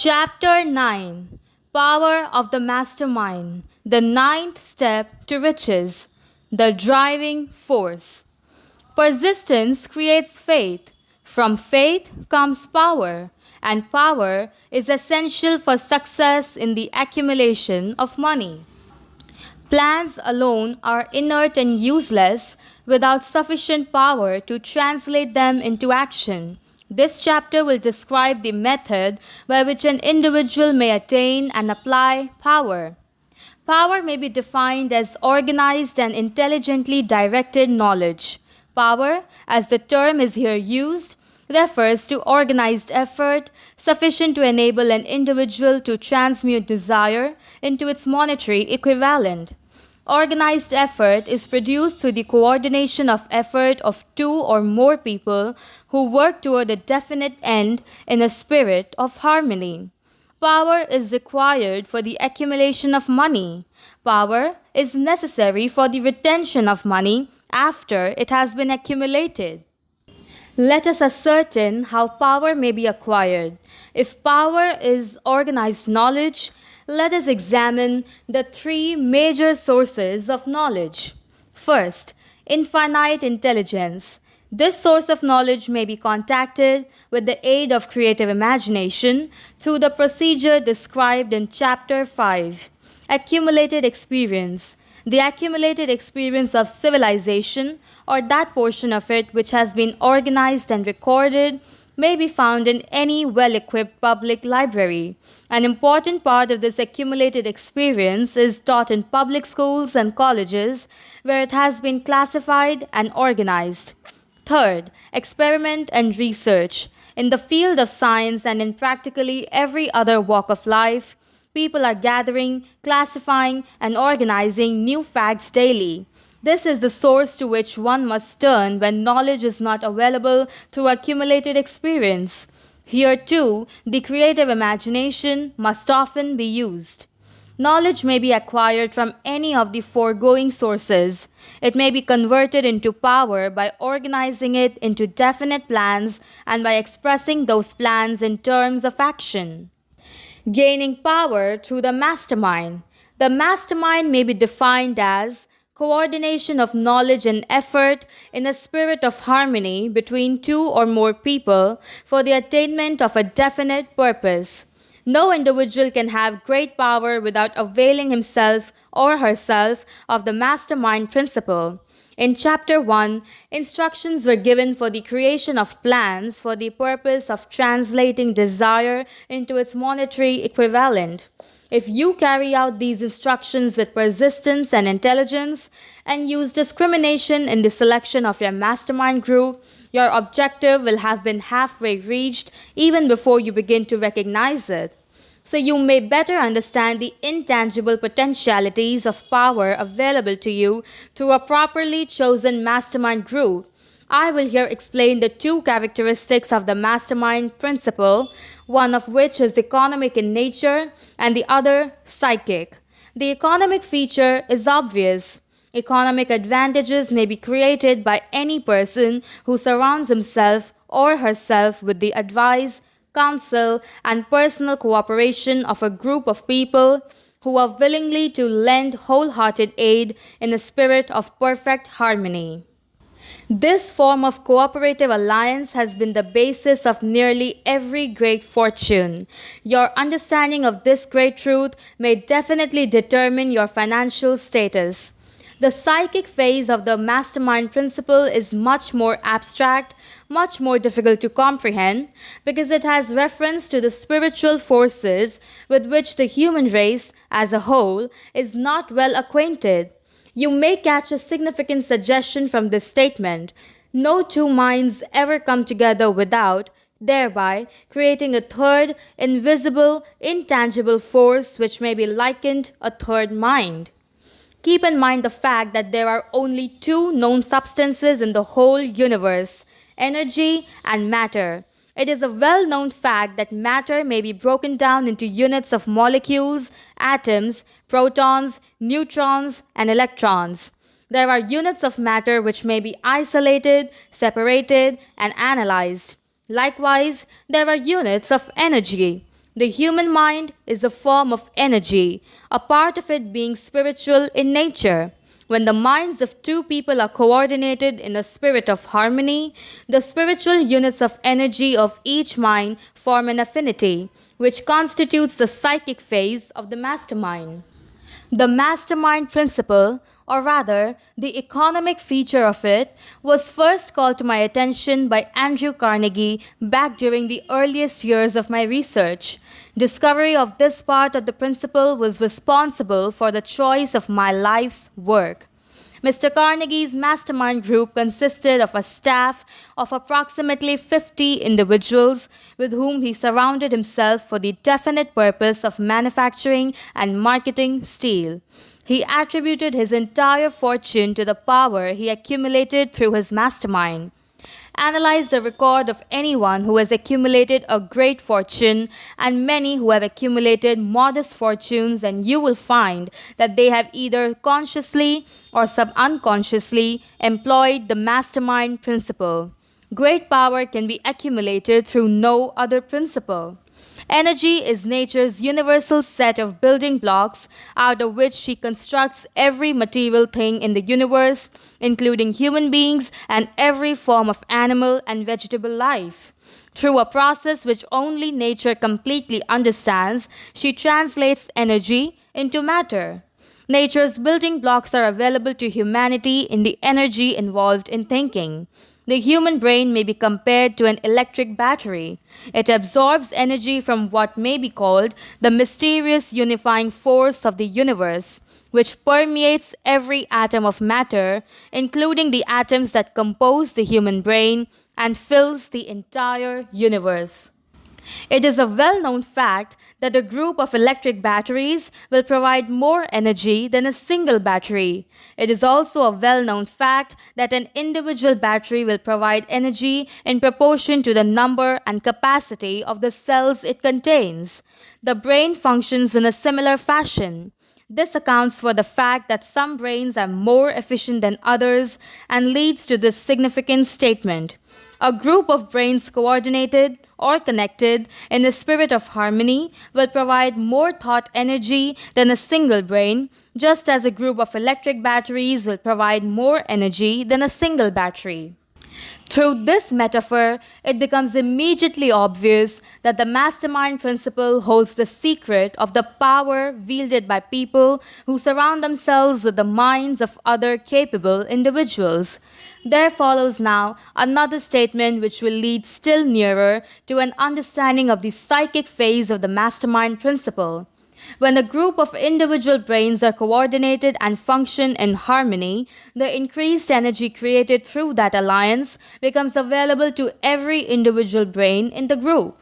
Chapter 9: Power of the Mastermind, the ninth step to riches, the driving force. Persistence creates faith. From faith comes power, and power is essential for success in the accumulation of money. Plans alone are inert and useless without sufficient power to translate them into action. This chapter will describe the method by which an individual may attain and apply power. Power may be defined as organized and intelligently directed knowledge. Power, as the term is here used, refers to organized effort sufficient to enable an individual to transmute desire into its monetary equivalent. Organized effort is produced through the coordination of effort of two or more people who work toward a definite end in a spirit of harmony. Power is required for the accumulation of money. Power is necessary for the retention of money after it has been accumulated. Let us ascertain how power may be acquired. If power is organized knowledge, let us examine the three major sources of knowledge. First, infinite intelligence. This source of knowledge may be contacted with the aid of creative imagination through the procedure described in Chapter 5. Accumulated experience. The accumulated experience of civilization, or that portion of it which has been organized and recorded, may be found in any well-equipped public library. An important part of this accumulated experience is taught in public schools and colleges, where it has been classified and organized. Third, experiment and research. In the field of science and in practically every other walk of life, people are gathering, classifying, and organizing new facts daily. This is the source to which one must turn when knowledge is not available through accumulated experience. Here, too, the creative imagination must often be used. Knowledge may be acquired from any of the foregoing sources. It may be converted into power by organizing it into definite plans and by expressing those plans in terms of action. Gaining power through the mastermind. The mastermind may be defined as coordination of knowledge and effort in a spirit of harmony between two or more people for the attainment of a definite purpose. No individual can have great power without availing himself or herself of the mastermind principle. In Chapter 1, instructions were given for the creation of plans for the purpose of translating desire into its monetary equivalent. If you carry out these instructions with persistence and intelligence and use discrimination in the selection of your mastermind group, your objective will have been halfway reached even before you begin to recognize it. So you may better understand the intangible potentialities of power available to you through a properly chosen mastermind group. I will here explain the two characteristics of the mastermind principle, one of which is economic in nature and the other psychic. The economic feature is obvious. Economic advantages may be created by any person who surrounds himself or herself with the advice, counsel, and personal cooperation of a group of people who are willingly to lend wholehearted aid in a spirit of perfect harmony. This form of cooperative alliance has been the basis of nearly every great fortune. Your understanding of this great truth may definitely determine your financial status. The psychic phase of the mastermind principle is much more abstract, much more difficult to comprehend, because it has reference to the spiritual forces with which the human race as a whole is not well acquainted. You may catch a significant suggestion from this statement. No two minds ever come together without, thereby creating a third, invisible, intangible force which may be likened a third mind. Keep in mind the fact that there are only two known substances in the whole universe, energy and matter. It is a well-known fact that matter may be broken down into units of molecules, atoms, protons, neutrons, and electrons. There are units of matter which may be isolated, separated, and analyzed. Likewise, there are units of energy. The human mind is a form of energy, a part of it being spiritual in nature. When the minds of two people are coordinated in a spirit of harmony, the spiritual units of energy of each mind form an affinity, which constitutes the psychic phase of the mastermind. The mastermind principle, or rather, the economic feature of it, was first called to my attention by Andrew Carnegie back during the earliest years of my research. Discovery of this part of the principle was responsible for the choice of my life's work. Mr. Carnegie's mastermind group consisted of a staff of approximately 50 individuals with whom he surrounded himself for the definite purpose of manufacturing and marketing steel. He attributed his entire fortune to the power he accumulated through his mastermind. Analyze the record of anyone who has accumulated a great fortune and many who have accumulated modest fortunes, and you will find that they have either consciously or unconsciously employed the mastermind principle. Great power can be accumulated through no other principle. Energy is nature's universal set of building blocks out of which she constructs every material thing in the universe, including human beings and every form of animal and vegetable life. Through a process which only nature completely understands, she translates energy into matter. Nature's building blocks are available to humanity in the energy involved in thinking. The human brain may be compared to an electric battery. It absorbs energy from what may be called the mysterious unifying force of the universe, which permeates every atom of matter, including the atoms that compose the human brain, and fills the entire universe. It is a well known fact that a group of electric batteries will provide more energy than a single battery. It is also a well known fact that an individual battery will provide energy in proportion to the number and capacity of the cells it contains. The brain functions in a similar fashion. This accounts for the fact that some brains are more efficient than others and leads to this significant statement. A group of brains coordinated or connected in a spirit of harmony will provide more thought energy than a single brain, just as a group of electric batteries will provide more energy than a single battery. Through this metaphor, it becomes immediately obvious that the mastermind principle holds the secret of the power wielded by people who surround themselves with the minds of other capable individuals. There follows now another statement which will lead still nearer to an understanding of the psychic phase of the mastermind principle. When a group of individual brains are coordinated and function in harmony, the increased energy created through that alliance becomes available to every individual brain in the group.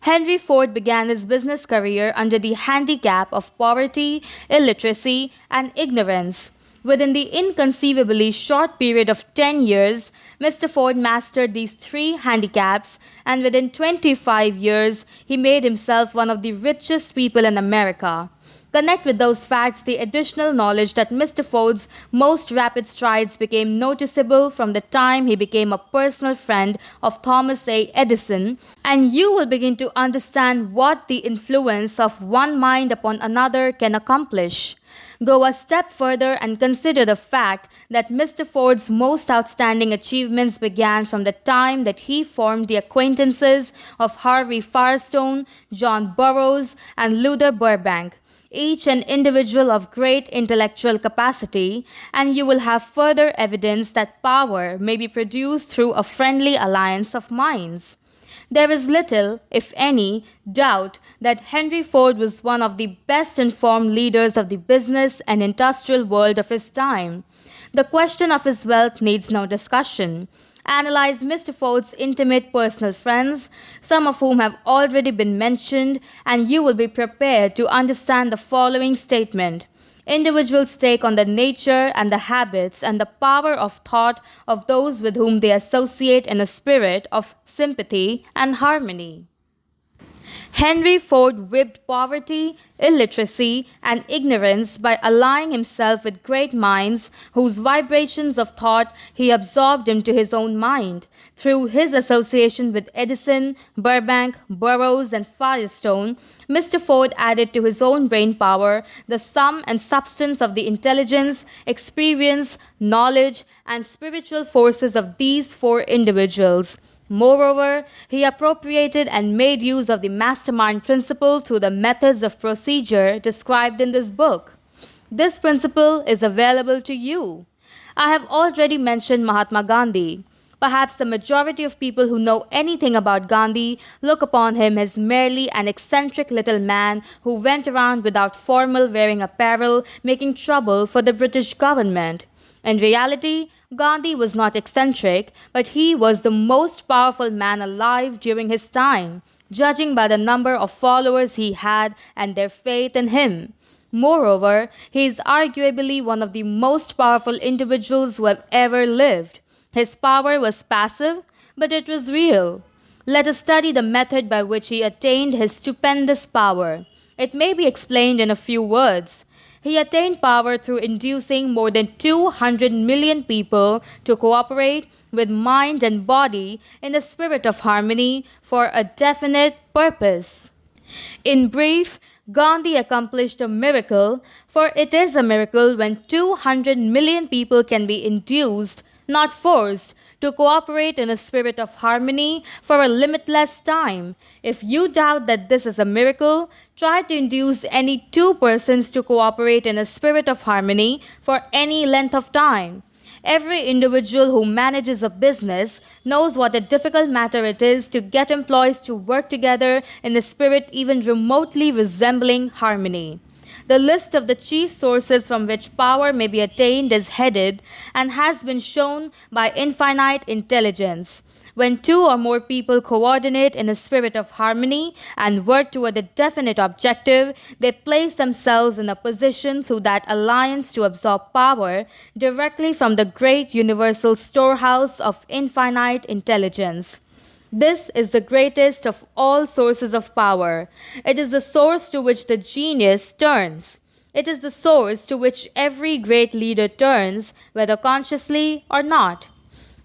Henry Ford began his business career under the handicap of poverty, illiteracy, and ignorance. Within the inconceivably short period of 10 years, Mr. Ford mastered these three handicaps, and within 25 years, he made himself one of the richest people in America. Connect with those facts the additional knowledge that Mr. Ford's most rapid strides became noticeable from the time he became a personal friend of Thomas A. Edison, and you will begin to understand what the influence of one mind upon another can accomplish. Go a step further and consider the fact that Mr. Ford's most outstanding achievements began from the time that he formed the acquaintances of Harvey Firestone, John Burroughs, and Luther Burbank, each an individual of great intellectual capacity, and you will have further evidence that power may be produced through a friendly alliance of minds. There is little, if any, doubt that Henry Ford was one of the best informed leaders of the business and industrial world of his time. The question of his wealth needs no discussion. Analyze Mr. Ford's intimate personal friends, some of whom have already been mentioned, and you will be prepared to understand the following statement. Individuals take on the nature and the habits and the power of thought of those with whom they associate in a spirit of sympathy and harmony. Henry Ford whipped poverty, illiteracy, and ignorance by allying himself with great minds whose vibrations of thought he absorbed into his own mind. Through his association with Edison, Burbank, Burroughs, and Firestone, Mr. Ford added to his own brain power the sum and substance of the intelligence, experience, knowledge, and spiritual forces of these four individuals. Moreover, he appropriated and made use of the mastermind principle through the methods of procedure described in this book. This principle is available to you. I have already mentioned Mahatma Gandhi. Perhaps the majority of people who know anything about Gandhi look upon him as merely an eccentric little man who went around without formal wearing apparel, making trouble for the British government. In reality, Gandhi was not eccentric, but he was the most powerful man alive during his time, judging by the number of followers he had and their faith in him. Moreover, he is arguably one of the most powerful individuals who have ever lived. His power was passive, but it was real. Let us study the method by which he attained his stupendous power. It may be explained in a few words. He attained power through inducing more than 200 million people to cooperate with mind and body in a spirit of harmony for a definite purpose. In brief, Gandhi accomplished a miracle, for it is a miracle when 200 million people can be induced, not forced, to cooperate in a spirit of harmony for a limitless time. If you doubt that this is a miracle, try to induce any two persons to cooperate in a spirit of harmony for any length of time. Every individual who manages a business knows what a difficult matter it is to get employees to work together in a spirit even remotely resembling harmony. The list of the chief sources from which power may be attained is headed and has been shown by infinite intelligence. When two or more people coordinate in a spirit of harmony and work toward a definite objective, they place themselves in a position through that alliance to absorb power directly from the great universal storehouse of infinite intelligence. This is the greatest of all sources of power. It is the source to which the genius turns. It is the source to which every great leader turns, whether consciously or not.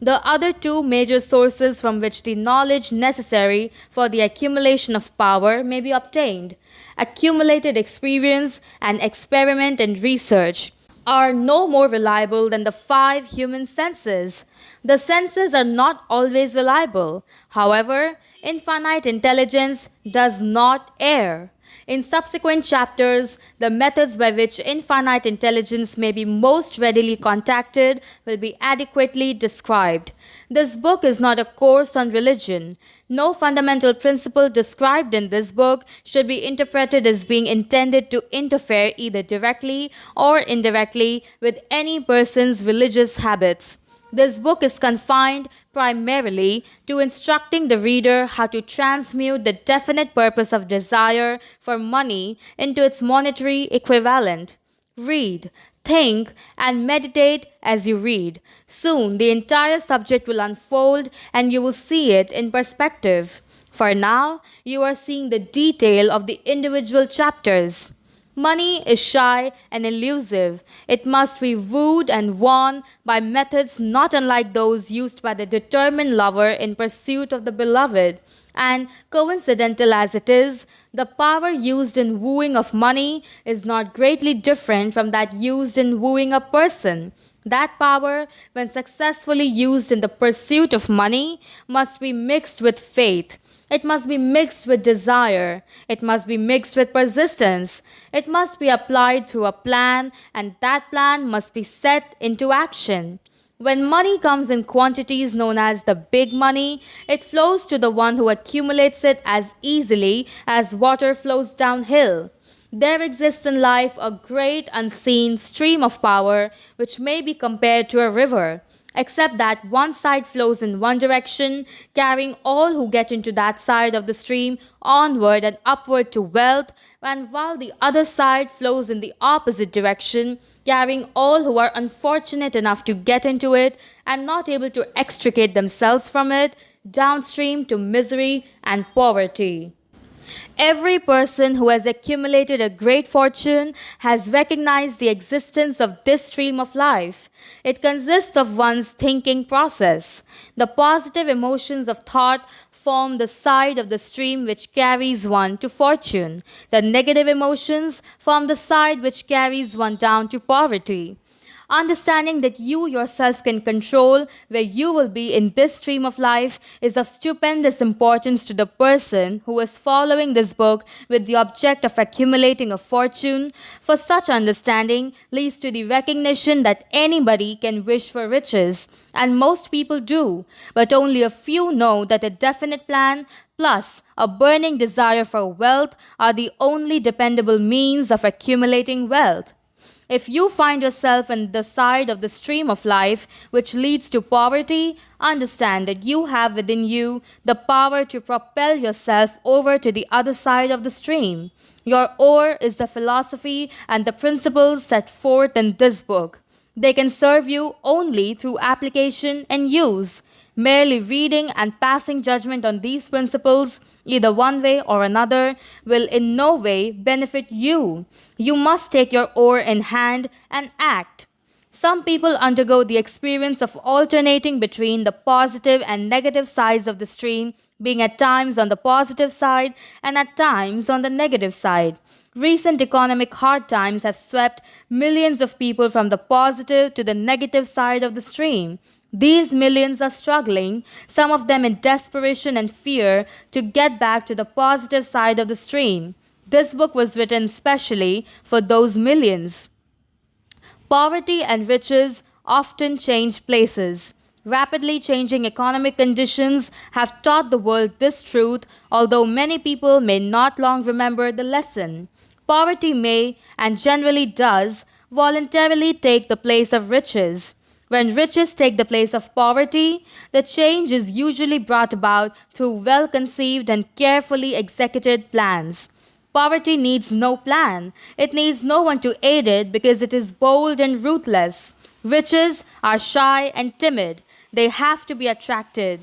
The other two major sources from which the knowledge necessary for the accumulation of power may be obtained, accumulated experience and experiment and research, are no more reliable than the five human senses. The senses are not always reliable. However, infinite intelligence does not err. In subsequent chapters, the methods by which infinite intelligence may be most readily contacted will be adequately described. This book is not a course on religion. No fundamental principle described in this book should be interpreted as being intended to interfere either directly or indirectly with any person's religious habits. This book is confined primarily to instructing the reader how to transmute the definite purpose of desire for money into its monetary equivalent. Read, think, and meditate as you read. Soon the entire subject will unfold and you will see it in perspective. For now, you are seeing the detail of the individual chapters. Money is shy and elusive. It must be wooed and won by methods not unlike those used by the determined lover in pursuit of the beloved. And coincidental as it is, the power used in wooing of money is not greatly different from that used in wooing a person. That power, when successfully used in the pursuit of money, must be mixed with faith. It must be mixed with desire. It must be mixed with persistence. It must be applied through a plan, and that plan must be set into action. When money comes in quantities known as the big money, it flows to the one who accumulates it as easily as water flows downhill. There exists in life a great unseen stream of power which may be compared to a river, except that one side flows in one direction, carrying all who get into that side of the stream onward and upward to wealth, and while the other side flows in the opposite direction, carrying all who are unfortunate enough to get into it and not able to extricate themselves from it, downstream to misery and poverty. Every person who has accumulated a great fortune has recognized the existence of this stream of life. It consists of one's thinking process. The positive emotions of thought form the side of the stream which carries one to fortune. The negative emotions form the side which carries one down to poverty. Understanding that you yourself can control where you will be in this stream of life is of stupendous importance to the person who is following this book with the object of accumulating a fortune, for such understanding leads to the recognition that anybody can wish for riches, and most people do, but only a few know that a definite plan plus a burning desire for wealth are the only dependable means of accumulating wealth. If you find yourself on the side of the stream of life which leads to poverty, understand that you have within you the power to propel yourself over to the other side of the stream. Your oar is the philosophy and the principles set forth in this book. They can serve you only through application and use. Merely reading and passing judgment on these principles, either one way or another, will in no way benefit you. You must take your oar in hand and act. Some people undergo the experience of alternating between the positive and negative sides of the stream, being at times on the positive side and at times on the negative side. Recent economic hard times have swept millions of people from the positive to the negative side of the stream. These millions are struggling, some of them in desperation and fear, to get back to the positive side of the stream. This book was written specially for those millions. Poverty and riches often change places. Rapidly changing economic conditions have taught the world this truth, although many people may not long remember the lesson. Poverty may, and generally does, voluntarily take the place of riches. When riches take the place of poverty, the change is usually brought about through well conceived and carefully executed plans. Poverty needs no plan. It needs no one to aid it because it is bold and ruthless. Riches are shy and timid. They have to be attracted.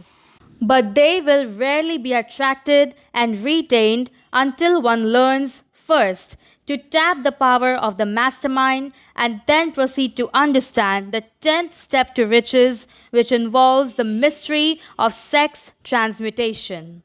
But they will rarely be attracted and retained until one learns first to tap the power of the mastermind and then proceed to understand the 10th step to riches, which involves the mystery of sex transmutation.